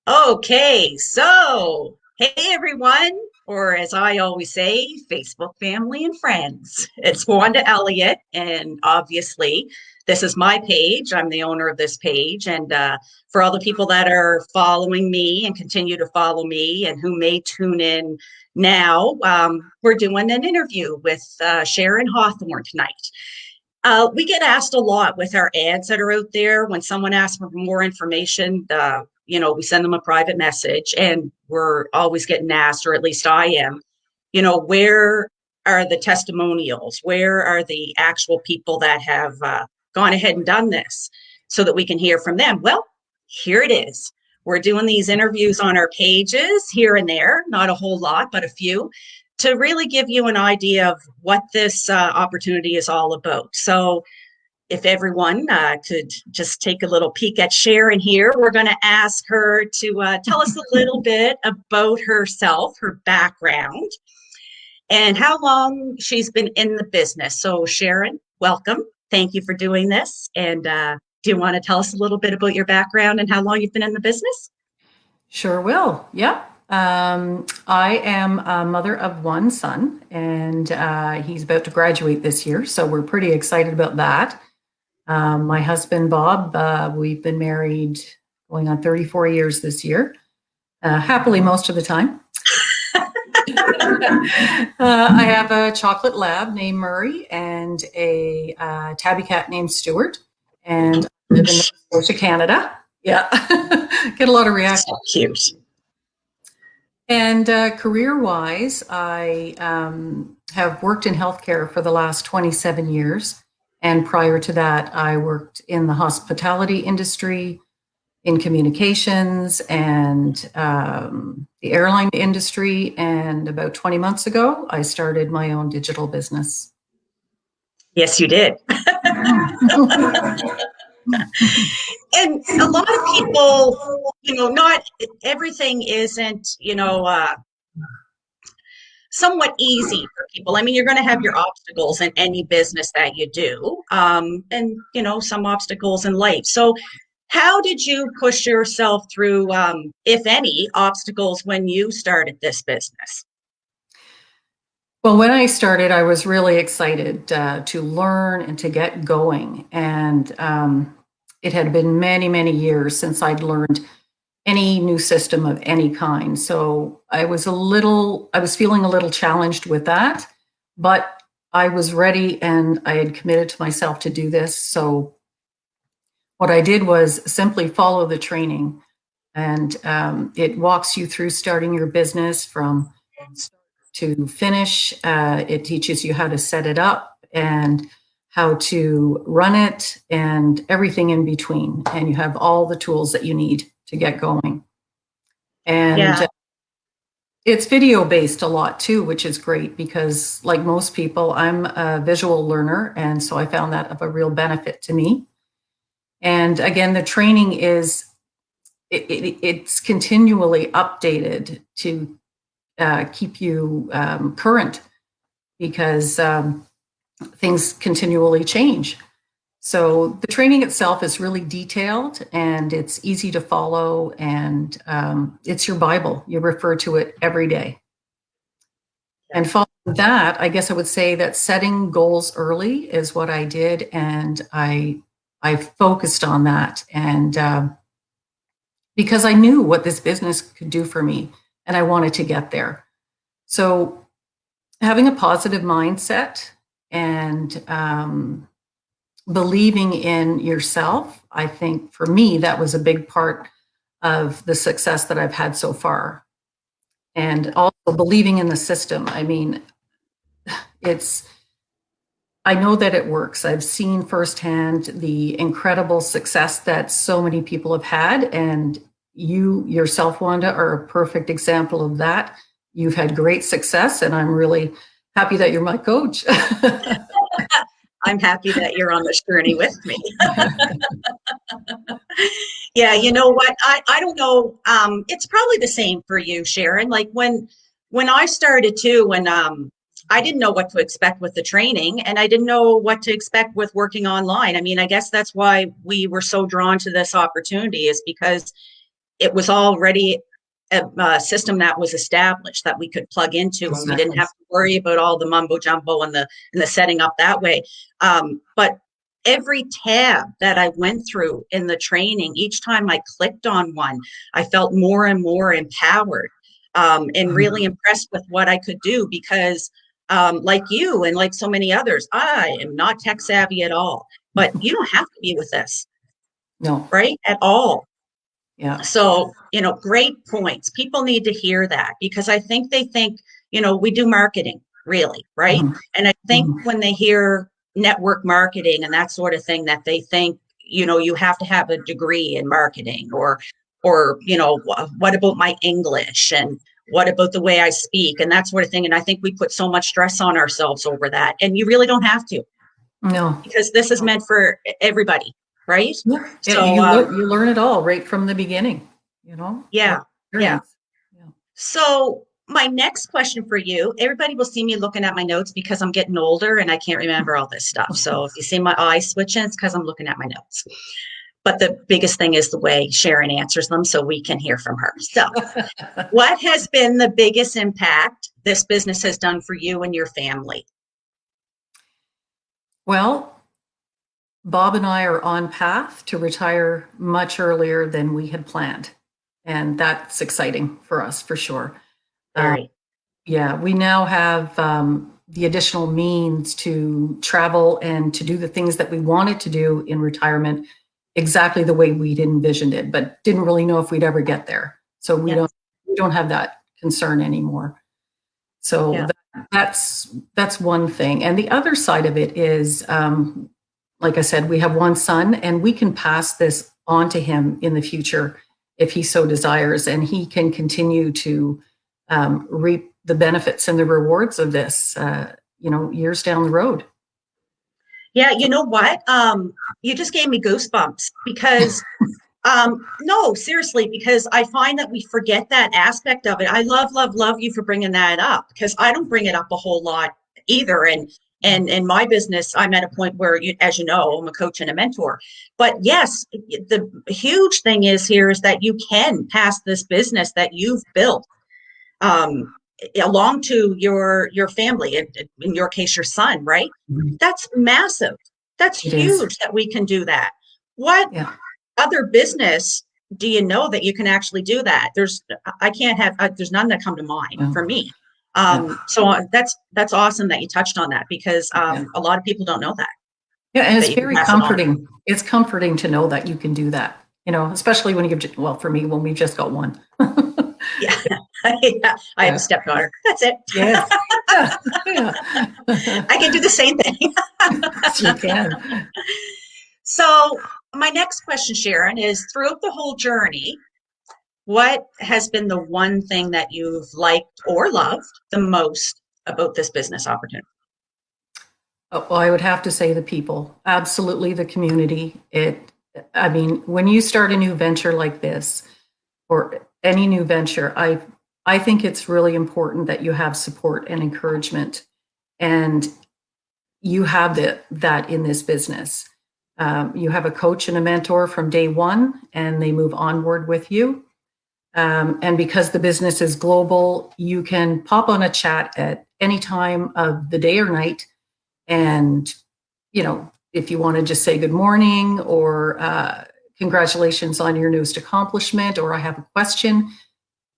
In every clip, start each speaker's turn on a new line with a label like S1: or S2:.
S1: Okay, so hey everyone, or as I always say, Facebook family and friends. It's Wanda Elliott, and obviously, this is my page. I'm the owner of this page, and for all the people that are following me and continue to follow me, and who may tune in now, we're doing an interview with Sharon Hawthorne tonight. We get asked a lot with our ads that are out there when someone asks for more information. We send them a private message, and we're always getting asked, or at least I am, where are the testimonials? Where are the actual people that have gone ahead and done this so that we can hear from them? Well, here it is. We're doing these interviews on our pages here and there, not a whole lot, but a few, to really give you an idea of what this opportunity is all about. So, if everyone could just take a little peek at Sharon here, we're going to ask her to tell us a little bit about herself, her background, and how long she's been in the business. So, Sharon, welcome. Thank you for doing this. And do you want to tell us a little bit about your background and how long you've been in the business?
S2: Sure will. Yeah. I am a mother of one son, and he's about to graduate this year. So we're pretty excited about that. My husband, Bob, we've been married going on 34 years this year, happily most of the time. I have a chocolate lab named Murray and a tabby cat named Stuart, and I live in Nova Scotia, Canada. Yeah, get a lot of reaction.
S1: So cute.
S2: And career-wise, I have worked in healthcare for the last 27 years. And prior to that, I worked in the hospitality industry, in communications, and the airline industry. And about 20 months ago, I started my own digital business.
S1: Yes, you did. And a lot of people, not everything isn't, somewhat easy for people. I mean, you're going to have your obstacles in any business that you do, and some obstacles in life. So, how did you push yourself through, if any, obstacles when you started this business?
S2: Well, when I started, I was really excited to learn and to get going. And it had been many, many years since I'd learned any new system of any kind. So I was feeling a little challenged with that, but I was ready and I had committed to myself to do this. So what I did was simply follow the training, and it walks you through starting your business from start to finish. It teaches you how to set it up and how to run it and everything in between. And you have all the tools that you need to get going. And
S1: Yeah.
S2: it's video based a lot too, which is great because, like most people, I'm a visual learner. And so I found that of a real benefit to me. And again, the training it's continually updated to keep you current because things continually change. So the training itself is really detailed and it's easy to follow, and it's your Bible. You refer to it every day. And following that, I guess I would say that setting goals early is what I did, and I focused on that, and because I knew what this business could do for me, and I wanted to get there. So having a positive mindset and believing in yourself, I think for me, that was a big part of the success that I've had so far. And also believing in the system. I mean, it's, I know that it works. I've seen firsthand the incredible success that so many people have had. And you yourself, Wanda, are a perfect example of that. You've had great success, and I'm really happy that you're my coach.
S1: I'm happy that you're on this journey with me. Yeah, you know what? I don't know. It's probably the same for you, Sharon. Like when I started too, when I didn't know what to expect with the training, and I didn't know what to expect with working online. I mean, I guess that's why we were so drawn to this opportunity, is because it was already a system that was established that we could plug into, and we didn't
S2: Exactly.
S1: have to worry about all the mumbo jumbo and the setting up that way. But every tab that I went through in the training, each time I clicked on one, I felt more and more empowered, and really
S2: Mhm.
S1: impressed with what I could do because, like you and like so many others, I am not tech savvy at all. But you don't have to be with this,
S2: No.
S1: right? At all.
S2: Yeah.
S1: So, great points. People need to hear that because I think they think, we do marketing really, right?
S2: Mhm.
S1: And I think
S2: Mhm.
S1: when they hear network marketing and that sort of thing, that they think, you have to have a degree in marketing or, what about my English and what about the way I speak and that sort of thing. And I think we put so much stress on ourselves over that. And you really don't have to
S2: No.
S1: because this is
S2: No.
S1: meant for everybody, right?
S2: Yeah.
S1: So,
S2: You learn it all right from the beginning, by
S1: yeah, yeah.
S2: experience. Yeah.
S1: So my next question for you, everybody will see me looking at my notes because I'm getting older and I can't remember all this stuff. So if you see my eyes switching, it's because I'm looking at my notes. But the biggest thing is the way Sharon answers them so we can hear from her. So what has been the biggest impact this business has done for you and your family?
S2: Well, Bob and I are on path to retire much earlier than we had planned. And that's exciting for us for sure.
S1: Very.
S2: Yeah, we now have the additional means to travel and to do the things that we wanted to do in retirement exactly the way we'd envisioned it, but didn't really know if we'd ever get there. So
S1: Yeah.
S2: we don't have that concern anymore. So
S1: Yeah.
S2: that's one thing. And the other side of it is, like I said, we have one son, and we can pass this on to him in the future if he so desires, and he can continue to reap the benefits and the rewards of this, years down the road.
S1: Yeah. You know what? You just gave me goosebumps because no, seriously, because I find that we forget that aspect of it. I love, love, love you for bringing that up because I don't bring it up a whole lot either. And in my business, I'm at a point where, as you know, I'm a coach and a mentor. But yes, the huge thing is here is that you can pass this business that you've built, um, along to your family. In your case, your son, right?
S2: Mhm.
S1: That's massive. That's
S2: It is.
S1: huge that we can do that. What
S2: Yeah.
S1: other business do you know that you can actually do that? I can't have, there's none that come to mind
S2: Yeah.
S1: for me.
S2: Yeah.
S1: So that's awesome that you touched on that because
S2: Yeah.
S1: a lot of people don't know
S2: Yeah. And it's
S1: that you can
S2: very
S1: pass it on.
S2: comforting. It's comforting to know that you can do that, especially when well, for me, when we've just got one.
S1: Yeah, yeah. I have a
S2: Yeah.
S1: stepdaughter. That's it.
S2: Yes. Yeah. Yeah.
S1: I can do the same thing.
S2: Yes, you can.
S1: So my next question, Sharon, is throughout the whole journey, what has been the one thing that you've liked or loved the most about this business opportunity?
S2: Well, I would have to say the people, absolutely the community. I mean, when you start a new venture like this, or any new venture, I think it's really important that you have support and encouragement, and you have that in this business. You have a coach and a mentor from day one, and they move onward with you. And because the business is global, you can pop on a chat at any time of the day or night, and if you want to just say good morning or congratulations on your newest accomplishment, or I have a question,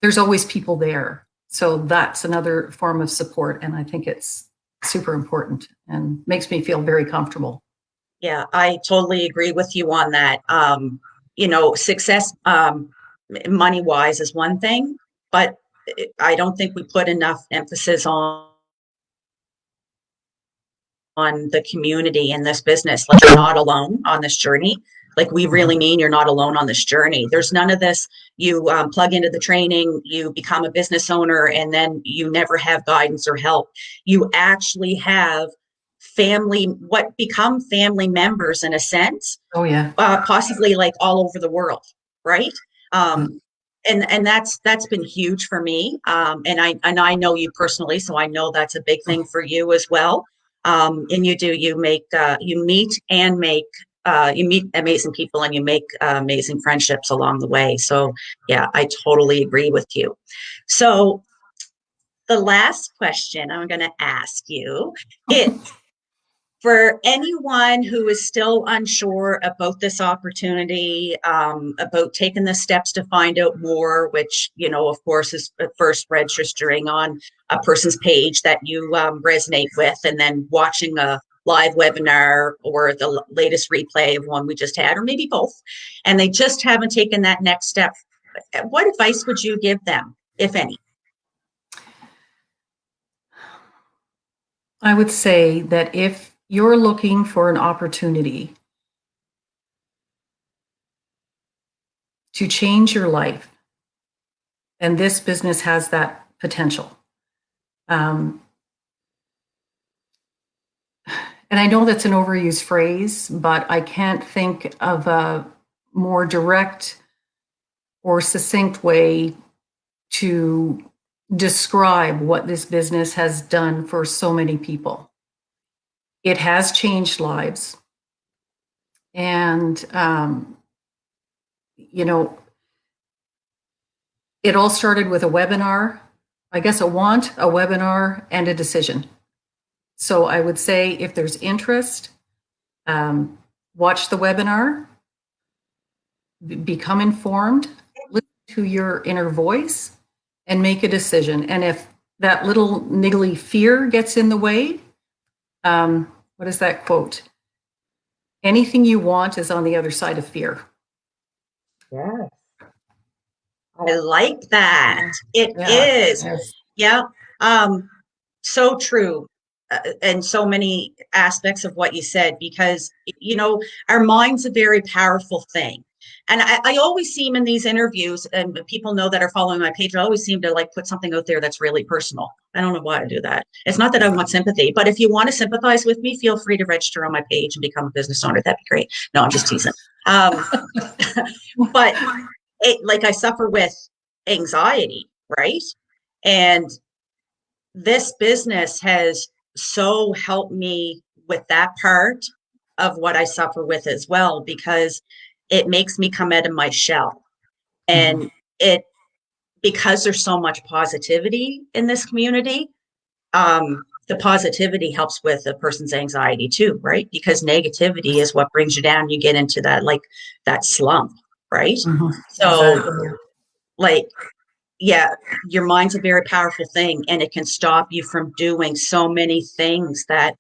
S2: there's always people there. So that's another form of support. And I think it's super important and makes me feel very comfortable.
S1: Yeah, I totally agree with you on that. Success, money wise is one thing, but I don't think we put enough emphasis on the community in this business. Like you're not alone on this journey. Like we really
S2: Mhm.
S1: mean you're not alone on this journey. There's none of this. You plug into the training, you become a business owner, and then you never have guidance or help. You actually have family, what become family members in a sense,
S2: Oh, yeah.
S1: possibly like all over the world, right?
S2: Yeah.
S1: Um, and that's been huge for me. And I know you personally, so I know that's a big thing for you as well. And you meet and make you meet amazing people and you make amazing friendships along the way. So yeah, I totally agree with you. So the last question I'm going to ask you is, for anyone who is still unsure about this opportunity, about taking the steps to find out more, which, of course, is first registering on a person's page that you resonate with, and then watching a live webinar or the latest replay of one we just had, or maybe both, and they just haven't taken that next step, what advice would you give them, if any?
S2: I would say that if you're looking for an opportunity to change your life, and this business has that potential. And I know that's an overused phrase, but I can't think of a more direct or succinct way to describe what this business has done for so many people. It has changed lives. And, it all started with a webinar, I guess a want, a webinar, and a decision. So I would say if there's interest, watch the webinar, become informed, listen to your inner voice, and make a decision. And if that little niggly fear gets in the way, what is that quote? Anything you want is on the other side of fear.
S1: Yeah, I like that. It
S2: Yeah.
S1: is.
S2: Yes.
S1: Yeah. Um, so true. And so many aspects of what you said, because, our mind's a very powerful thing. And I always seem in these interviews, and people know that are following my page, I always seem to like put something out there that's really personal. I don't know why I do that. It's not that I want sympathy, but if you want to sympathize with me, feel free to register on my page and become a business owner. That'd be great. No, I'm just teasing. Um, but like, I suffer with anxiety, right? And this business has so helped me with that part of what I suffer with as well, because it makes me come out of my shell.
S2: Mhm.
S1: And it, because there's so much positivity in this community, the positivity helps with a person's anxiety too, right? Because negativity is what brings you down. You get into that, like, that slump, right?
S2: Mhm.
S1: So,
S2: Exactly.
S1: like, yeah, your mind's a very powerful thing, and it can stop you from doing so many things that,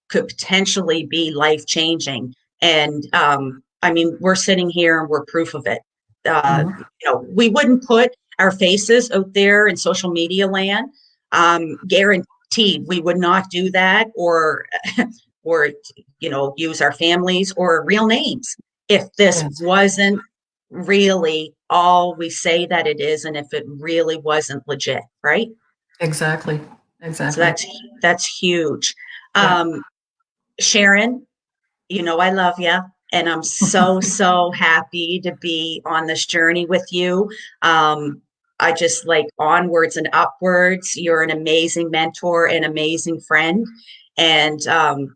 S1: could potentially be life changing. And I mean, we're sitting here and we're proof of it.
S2: Mhm.
S1: We wouldn't put our faces out there in social media land. Guaranteed, we would not do that, or use our families or real names if this
S2: Yes.
S1: wasn't really all we say that it is, and if it really wasn't legit, right?
S2: Exactly.
S1: So
S2: Exactly.
S1: that's huge.
S2: Yeah.
S1: um Sharon, I love you, and I'm so, so happy to be on this journey with you. I just like onwards and upwards. You're an amazing mentor, an amazing friend. And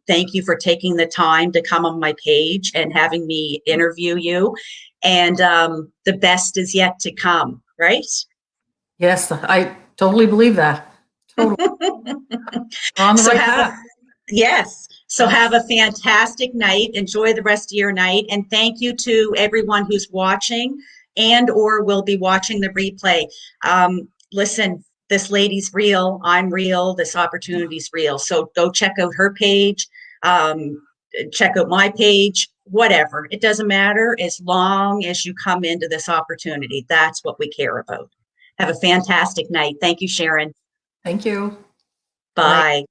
S1: thank you for taking the time to come on my page and having me interview you. And the best is yet to come, right?
S2: Yes, I totally believe that. Totally. We're on the
S1: So
S2: right
S1: have a
S2: path.
S1: Yes. So
S2: Yeah.
S1: have a fantastic night. Enjoy the rest of your night. And thank you to everyone who's watching and or will be watching the replay. Listen, this lady's real. I'm real. This opportunity's real. So go check out her page. Um, check out my page. Whatever. It doesn't matter as long as you come into this opportunity. That's what we care about. Have a fantastic night. Thank you, Sharon.
S2: Thank you. Bye.
S1: Bye.